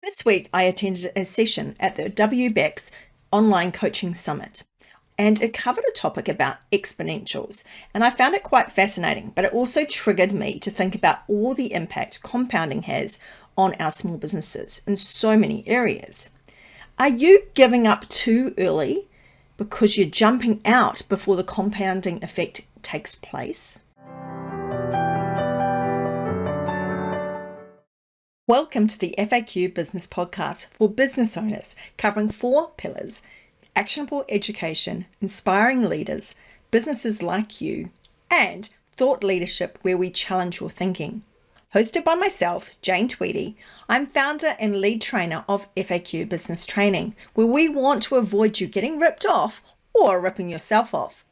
This week, I attended a session at the WBEX Online Coaching Summit, and it covered a topic about exponentials. And I found it quite fascinating, but it also triggered me to think about all the impact compounding has on our small businesses in so many areas. Are you giving up too early because you're jumping out before the compounding effect takes place? Welcome to the FAQ Business Podcast for business owners, covering 4 pillars: actionable education, inspiring leaders, businesses like you, and thought leadership, where we challenge your thinking. Hosted by myself, Jane Tweedy, I'm founder and lead trainer of FAQ Business Training, where we want to avoid you getting ripped off or ripping yourself off.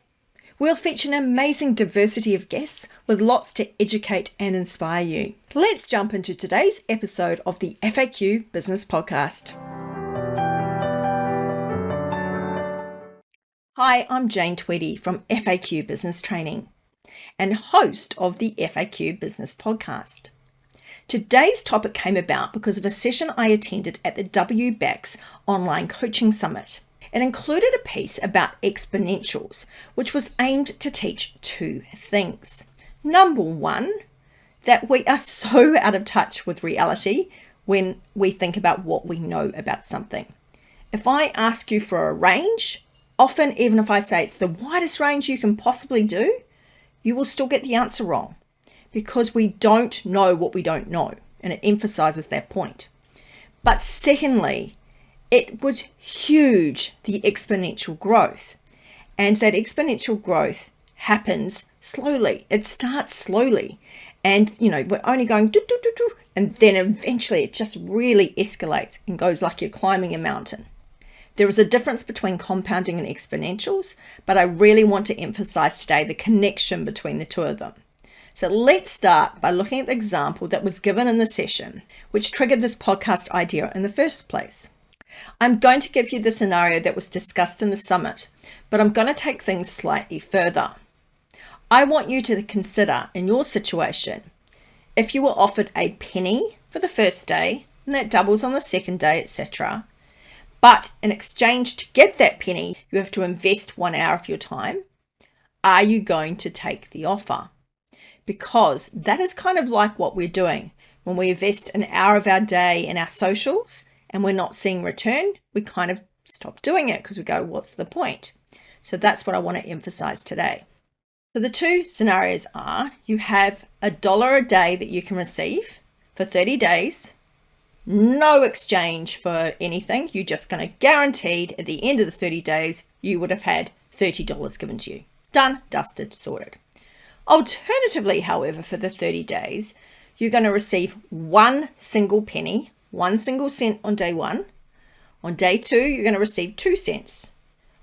We'll feature an amazing diversity of guests with lots to educate and inspire you. Let's jump into today's episode of the FAQ Business Podcast. Hi, I'm Jane Tweedy from FAQ Business Training and host of the FAQ Business Podcast. Today's topic came about because of a session I attended at the WBEX Online Coaching Summit. It included a piece about exponentials, which was aimed to teach 2 things. Number 1, that we are so out of touch with reality when we think about what we know about something. If I ask you for a range, often even if I say it's the widest range you can possibly do, you will still get the answer wrong because we don't know what we don't know, and it emphasizes that point. But secondly, it was huge, the exponential growth. And that exponential growth happens slowly. It starts slowly. And, we're only going do, do, do, do, and then eventually it just really escalates and goes like you're climbing a mountain. There is a difference between compounding and exponentials, but I really want to emphasize today the connection between the 2 of them. So let's start by looking at the example that was given in the session, which triggered this podcast idea in the first place. I'm going to give you the scenario that was discussed in the summit, but I'm going to take things slightly further. I want you to consider in your situation, if you were offered a penny for the first day, and that doubles on the second day, etc. But in exchange to get that penny, you have to invest 1 hour of your time. Are you going to take the offer? Because that is kind of like what we're doing. When we invest an hour of our day in our socials, and we're not seeing return, we kind of stop doing it because we go, what's the point? So that's what I want to emphasize today. So the 2 scenarios are, you have $1 a day that you can receive for 30 days, no exchange for anything. You're just going to guaranteed at the end of the 30 days, you would have had $30 given to you. Done, dusted, sorted. Alternatively, however, for the 30 days, you're going to receive 1 single penny, 1 single cent on day 1. On day 2, you're going to receive 2 cents.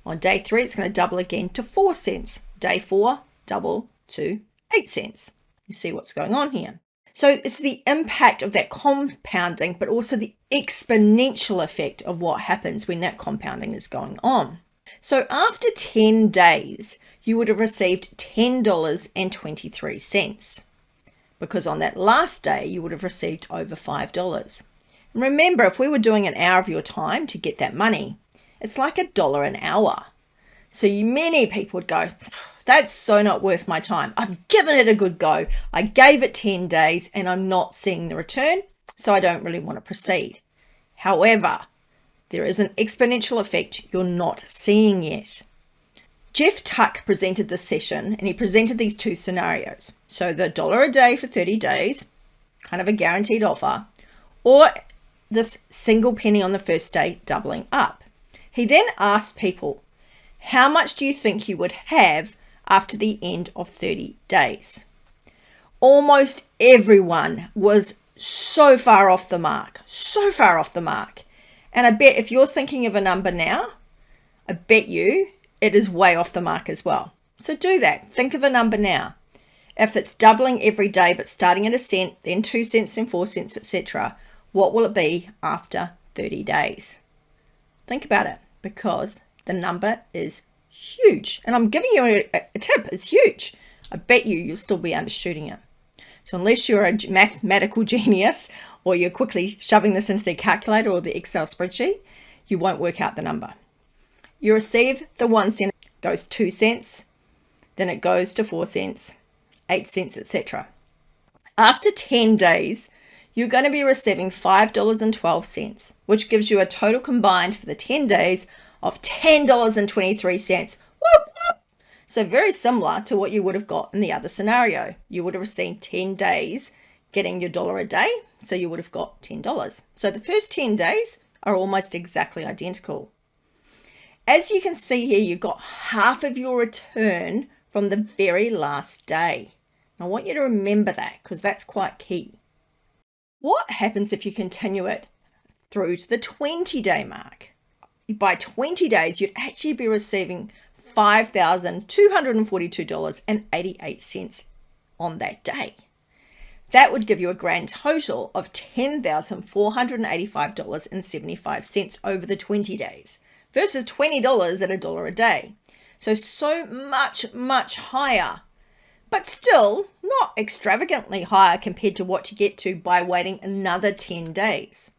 On day 3, it's going to double again to 4 cents. Day 4, double to 8 cents. You see what's going on here. So it's the impact of that compounding, but also the exponential effect of what happens when that compounding is going on. So after 10 days, you would have received $10.23. Because on that last day, you would have received over $5. Remember, if we were doing an hour of your time to get that money, it's like $1 an hour. So many people would go, that's so not worth my time. I've given it a good go. I gave it 10 days and I'm not seeing the return, so I don't really want to proceed. However, there is an exponential effect you're not seeing yet. Jeff Tuck presented this session and he presented these 2 scenarios. So the $1 a day for 30 days, kind of a guaranteed offer, or this single penny on the first day doubling up. He then asked people, how much do you think you would have after the end of 30 days? Almost everyone was so far off the mark. And I bet if you're thinking of a number now, I bet you it is way off the mark as well. So do that. Think of a number now. If it's doubling every day, but starting at a cent, then 2 cents, then 4 cents, etc., what will it be after 30 days? Think about it, because the number is huge. And I'm giving you a tip. It's huge. I bet you'll still be undershooting it. So unless you're a mathematical genius or you're quickly shoving this into the calculator or the Excel spreadsheet, you won't work out the number. You receive the 1 cent, goes 2 cents, then it goes to 4 cents, 8 cents, etc. After 10 days, you're going to be receiving $5.12, which gives you a total combined for the 10 days of $10.23. Whoop, whoop. So very similar to what you would have got in the other scenario. You would have received 10 days getting your dollar a day, so you would have got $10. So the first 10 days are almost exactly identical. As you can see here, you got half of your return from the very last day. I want you to remember that because that's quite key. What happens if you continue it through to the 20-day mark? By 20 days, you'd actually be receiving $5,242.88 on that day. That would give you a grand total of $10,485.75 over the 20 days versus $20 at $1 a day. So much, much higher, but still not extravagantly higher compared to what you get to by waiting another 10 days.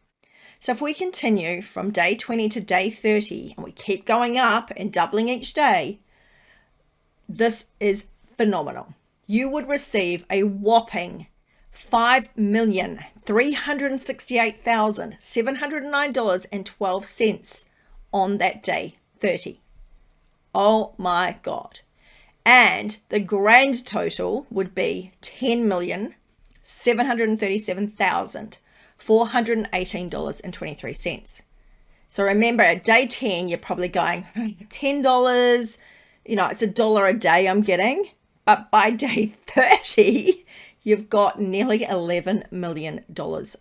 So if we continue from day 20 to day 30 and we keep going up and doubling each day, this is phenomenal. You would receive a whopping $5,368,709.12 on that day 30. Oh my God. And the grand total would be $10,737,418.23. So remember, at day 10, you're probably going, $10, it's $1 a day I'm getting. But by day 30, you've got nearly $11 million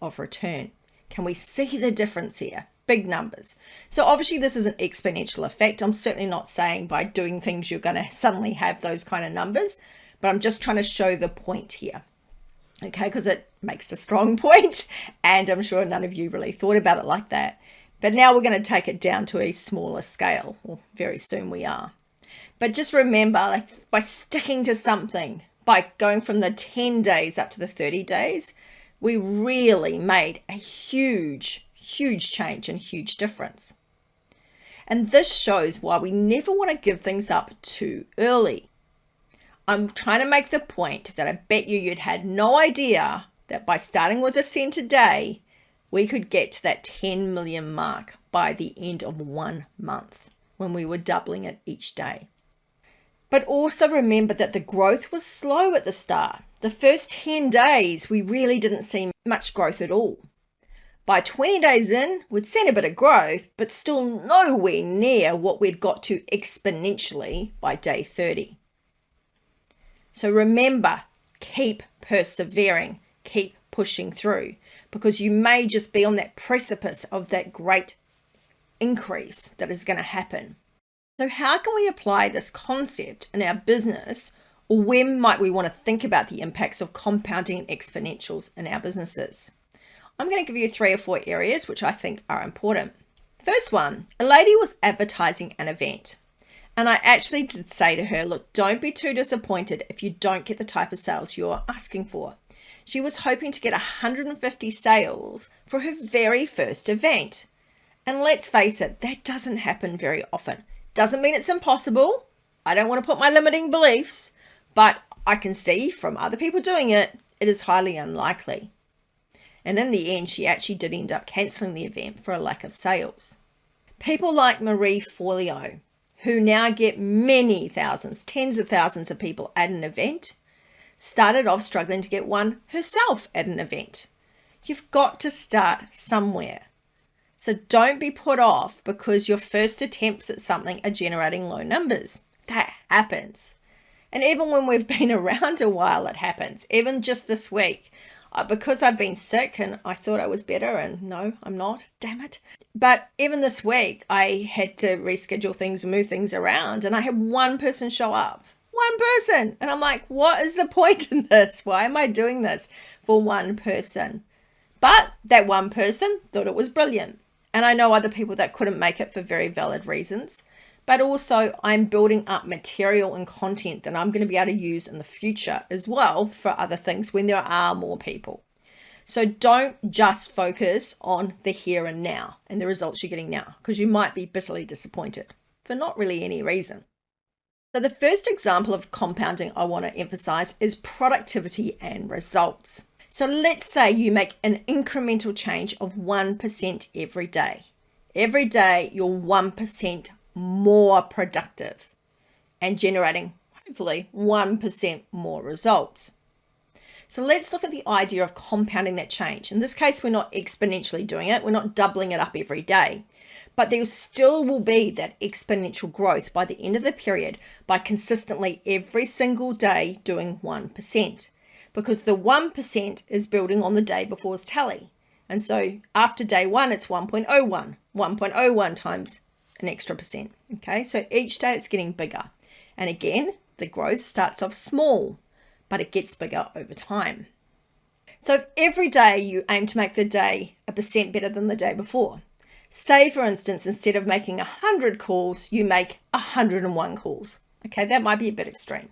of return. Can we see the difference here? Big numbers. So obviously this is an exponential effect. I'm certainly not saying by doing things you're going to suddenly have those kind of numbers, but I'm just trying to show the point here. Okay, because it makes a strong point, and I'm sure none of you really thought about it like that. But now we're going to take it down to a smaller scale. Well, very soon we are. But just remember, by sticking to something, by going from the 10 days up to the 30 days, we really made a huge change and huge difference. And this shows why we never want to give things up too early. I'm trying to make the point that I bet you'd had no idea that by starting with a cent a day, we could get to that 10 million mark by the end of 1 month when we were doubling it each day. But also remember that the growth was slow at the start. The first 10 days, we really didn't see much growth at all. By 20 days in, we'd seen a bit of growth, but still nowhere near what we'd got to exponentially by day 30. So remember, keep persevering, keep pushing through, because you may just be on that precipice of that great increase that is going to happen. So how can we apply this concept in our business, or when might we want to think about the impacts of compounding and exponentials in our businesses? I'm going to give you 3 or 4 areas which I think are important. First one, a lady was advertising an event. And I actually did say to her, look, don't be too disappointed if you don't get the type of sales you're asking for. She was hoping to get 150 sales for her very first event. And let's face it, that doesn't happen very often. Doesn't mean it's impossible. I don't want to put my limiting beliefs, but I can see from other people doing it, it is highly unlikely. And in the end, she actually did end up cancelling the event for a lack of sales. People like Marie Forleo, who now get many thousands, tens of thousands of people at an event, started off struggling to get one herself at an event. You've got to start somewhere. So don't be put off because your first attempts at something are generating low numbers. That happens. And even when we've been around a while, it happens. Even just this week, because I've been sick and I thought I was better, and no, I'm not, damn it. But even this week, I had to reschedule things and move things around, and I had one person show up. One person. And I'm like, what is the point in this? Why am I doing this for one person? But that one person thought it was brilliant. And I know other people that couldn't make it for very valid reasons. But also I'm building up material and content that I'm going to be able to use in the future as well for other things when there are more people. So don't just focus on the here and now and the results you're getting now, because you might be bitterly disappointed for not really any reason. So the first example of compounding I want to emphasize is productivity and results. So let's say you make an incremental change of 1% every day. Every day you're 1% more productive and generating hopefully 1% more results. So let's look at the idea of compounding that change. In this case, we're not exponentially doing it. We're not doubling it up every day, but there still will be that exponential growth by the end of the period by consistently every single day doing 1%, because the 1% is building on the day before's tally. And so after day one, it's 1.01, 1.01 times an extra percent. Okay, so each day it's getting bigger. And again, the growth starts off small, but it gets bigger over time. So if every day you aim to make the day 1% better than the day before, say for instance, instead of making 100 calls, you make 101 calls. Okay, that might be a bit extreme,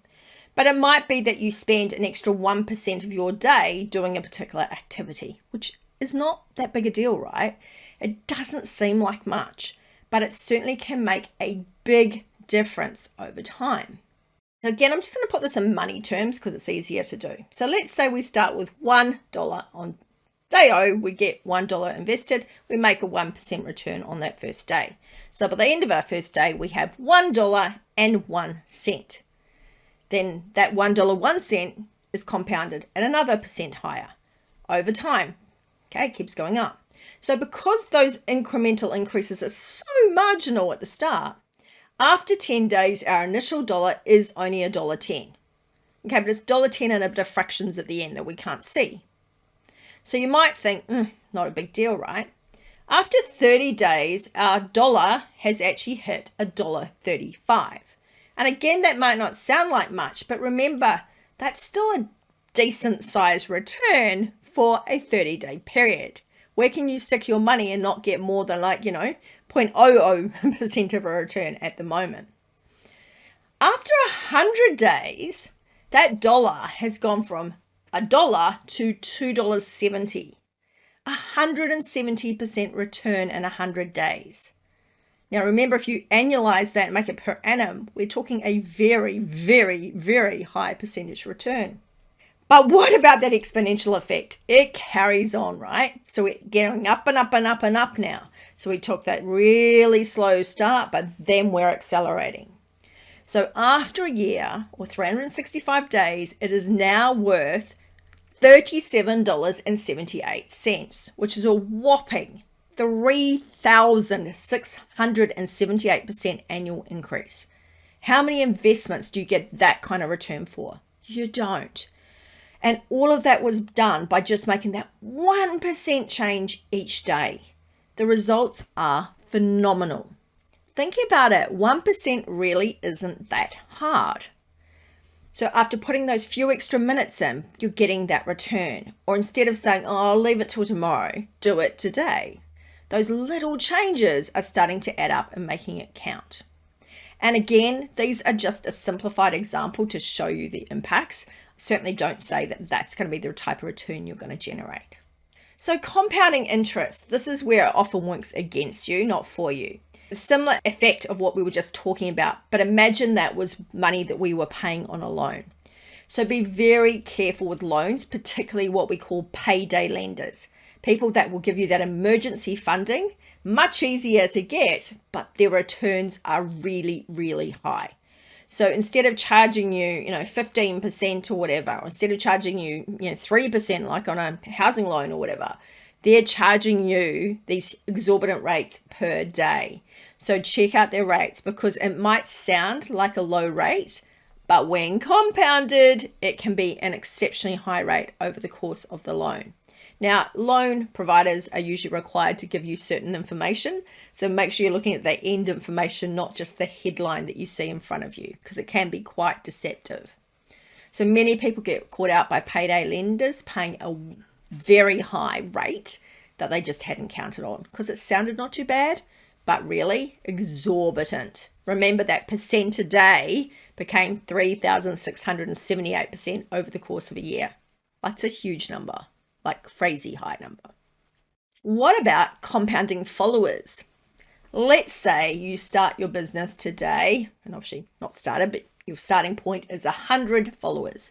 but it might be that you spend an extra 1% of your day doing a particular activity, which is not that big a deal, right? It doesn't seem like much, but it certainly can make a big difference over time. Again, I'm just going to put this in money terms because it's easier to do. So let's say we start with $1 on day O, we get $1 invested, we make a 1% return on that first day. So by the end of our first day, we have $1.01. Then that $1.01 is compounded at another percent higher over time. Okay, it keeps going up. So because those incremental increases are so marginal at the start, after 10 days, our initial dollar is only $1.10. Okay, but it's $1.10 and a bit of fractions at the end that we can't see. So you might think, not a big deal, right? After 30 days, our dollar has actually hit $1.35. And again, that might not sound like much, but remember, that's still a decent size return for a 30-day period. Where can you stick your money and not get more than 0.00% of a return at the moment? After 100 days, that dollar has gone from $1 to $2.70, 170% return in 100 days. Now remember, if you annualize that and make it per annum, we're talking a very, very, very high percentage return. But what about that exponential effect? It carries on, right? So we're going up and up and up and up now. So we took that really slow start, but then we're accelerating. So after a year or 365 days, it is now worth $37.78, which is a whopping 3,678% annual increase. How many investments do you get that kind of return for? You don't. And all of that was done by just making that 1% change each day. The results are phenomenal. Think about it, 1% really isn't that hard. So after putting those few extra minutes in, you're getting that return. Or instead of saying, oh, I'll leave it till tomorrow, do it today. Those little changes are starting to add up and making it count. And again, these are just a simplified example to show you the impacts. Certainly don't say that that's going to be the type of return you're going to generate. So compounding interest, this is where it often works against you, not for you. A similar effect of what we were just talking about, but imagine that was money that we were paying on a loan. So be very careful with loans, particularly what we call payday lenders. People that will give you that emergency funding, much easier to get, but their returns are really, really high. So instead of charging you, 15% or whatever, or instead of charging you, 3% like on a housing loan or whatever, they're charging you these exorbitant rates per day. So check out their rates, because it might sound like a low rate, but when compounded, it can be an exceptionally high rate over the course of the loan. Now, loan providers are usually required to give you certain information. So make sure you're looking at the end information, not just the headline that you see in front of you, because it can be quite deceptive. So many people get caught out by payday lenders paying a very high rate that they just hadn't counted on, because it sounded not too bad, but really exorbitant. Remember that percent a day became 3,678% over the course of a year. That's a huge number. like crazy high number. What about compounding followers? Let's say you start your business today, and obviously not started, but your starting point is 100 followers.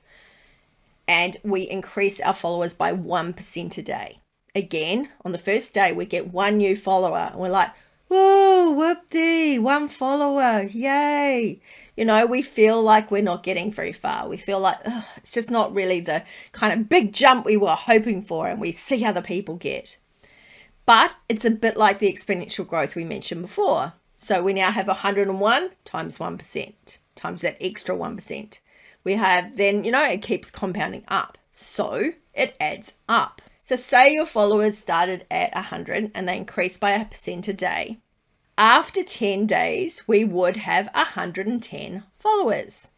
And we increase our followers by 1% a day. Again, on the first day, we get one new follower and we're like, whoa, whoop-dee, 1 follower, yay. You know, we feel like we're not getting very far. We feel like it's just not really the kind of big jump we were hoping for, and we see other people get. But it's a bit like the exponential growth we mentioned before. So we now have 101 times 1% times that extra 1%. We have then, it keeps compounding up. So it adds up. So say your followers started at 100 and they increased by 1% a day. After 10 days, we would have 110 followers.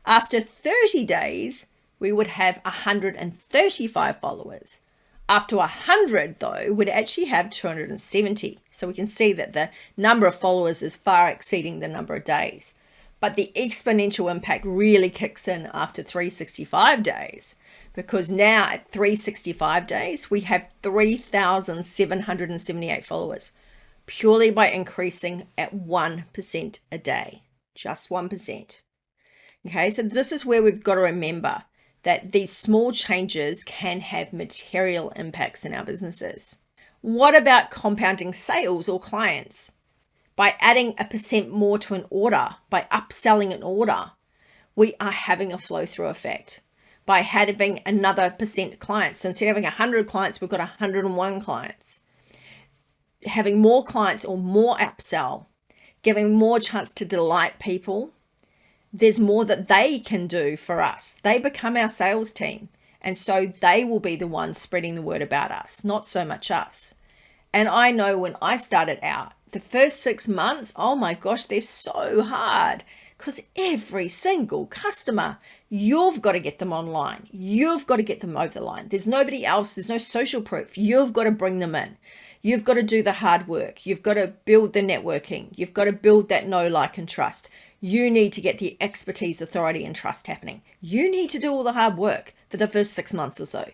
After 30 days, we would have 135 followers. After 100, though, we'd actually have 270. So we can see that the number of followers is far exceeding the number of days. But the exponential impact really kicks in after 365 days, because now at 365 days, we have 3,778 followers, purely by increasing at 1% a day, just 1%. Okay, so this is where we've got to remember that these small changes can have material impacts in our businesses. What about compounding sales or clients? By adding 1% more to an order, by upselling an order, we are having a flow-through effect. By having another percent clients, so instead of having 100 clients, we've got 101 clients. Having more clients or more upsell, giving more chance to delight people, there's more that they can do for us. They become our sales team. And so they will be the ones spreading the word about us, not so much us. And I know when I started out, the first 6 months, oh my gosh, they're so hard, because every single customer, you've got to get them online. You've got to get them over the line. There's nobody else. There's no social proof. You've got to bring them in. You've got to do the hard work. You've got to build the networking. You've got to build that know, like, and trust. You need to get the expertise, authority, and trust happening. You need to do all the hard work for the first 6 months or so.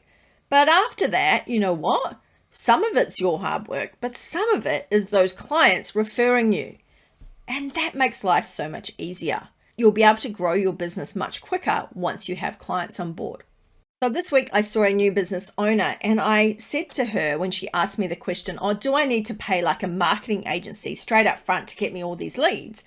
But after that, you know what? Some of it's your hard work, but some of it is those clients referring you. And that makes life so much easier. You'll be able to grow your business much quicker once you have clients on board. So this week I saw a new business owner, and I said to her when she asked me the question, do I need to pay like a marketing agency straight up front to get me all these leads?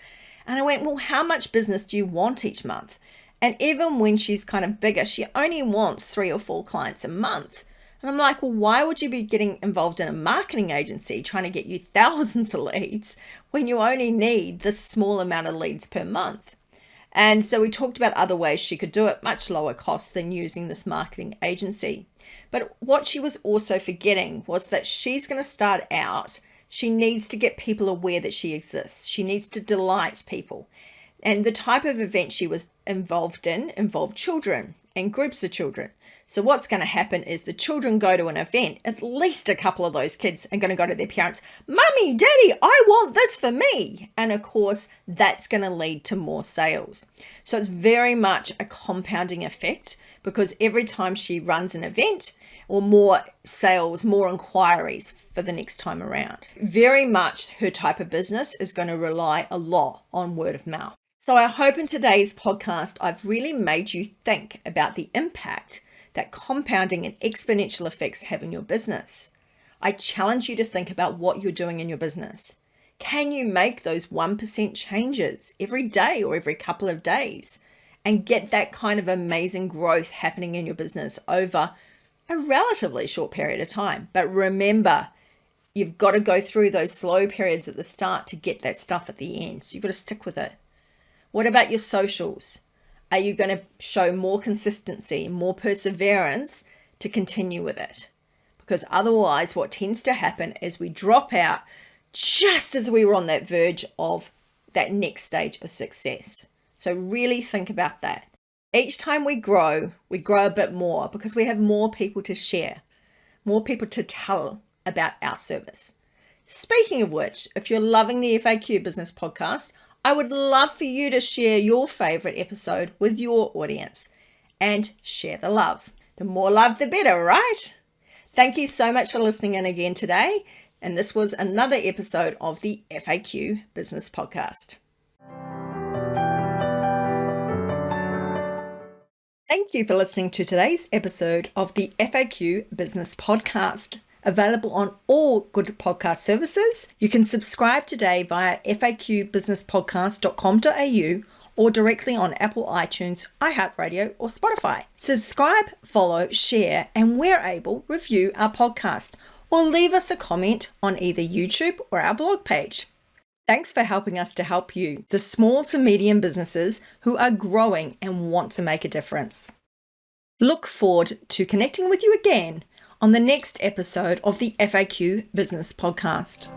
And I went, well, how much business do you want each month? And even when she's kind of bigger, she only wants 3 or 4 clients a month. And I'm like, well, why would you be getting involved in a marketing agency trying to get you thousands of leads when you only need this small amount of leads per month? And so we talked about other ways she could do it, much lower cost than using this marketing agency. But what she was also forgetting was that she's going to start out. She needs to get people aware that she exists. She needs to delight people. And the type of event she was involved in involved children and groups of children. So what's going to happen is the children go to an event, at least a couple of those kids are going to go to their parents, Mummy, Daddy, I want this for me. And of course, that's going to lead to more sales. So it's very much a compounding effect, because every time she runs an event, or more sales, more inquiries for the next time around. Very much her type of business is going to rely a lot on word of mouth. So I hope in today's podcast, I've really made you think about the impact that compounding and exponential effects have in your business. I challenge you to think about what you're doing in your business. Can you make those 1% changes every day or every couple of days and get that kind of amazing growth happening in your business over a relatively short period of time? But remember, you've got to go through those slow periods at the start to get that stuff at the end. So you've got to stick with it. What about your socials? Are you going to show more consistency, more perseverance to continue with it? Because otherwise what tends to happen is we drop out just as we were on that verge of that next stage of success. So really think about that. Each time we grow a bit more because we have more people to share, more people to tell about our service. Speaking of which, if you're loving the FAQ Business Podcast, I would love for you to share your favorite episode with your audience and share the love. The more love, the better, right? Thank you so much for listening in again today. And this was another episode of the FAQ Business Podcast. Thank you for listening to today's episode of the FAQ Business Podcast. Available on all good podcast services. You can subscribe today via faqbusinesspodcast.com.au or directly on Apple iTunes, iHeartRadio, or Spotify. Subscribe, follow, share, and where able, review our podcast or leave us a comment on either YouTube or our blog page. Thanks for helping us to help you, the small to medium businesses who are growing and want to make a difference. Look forward to connecting with you again on the next episode of the FAQ Business Podcast.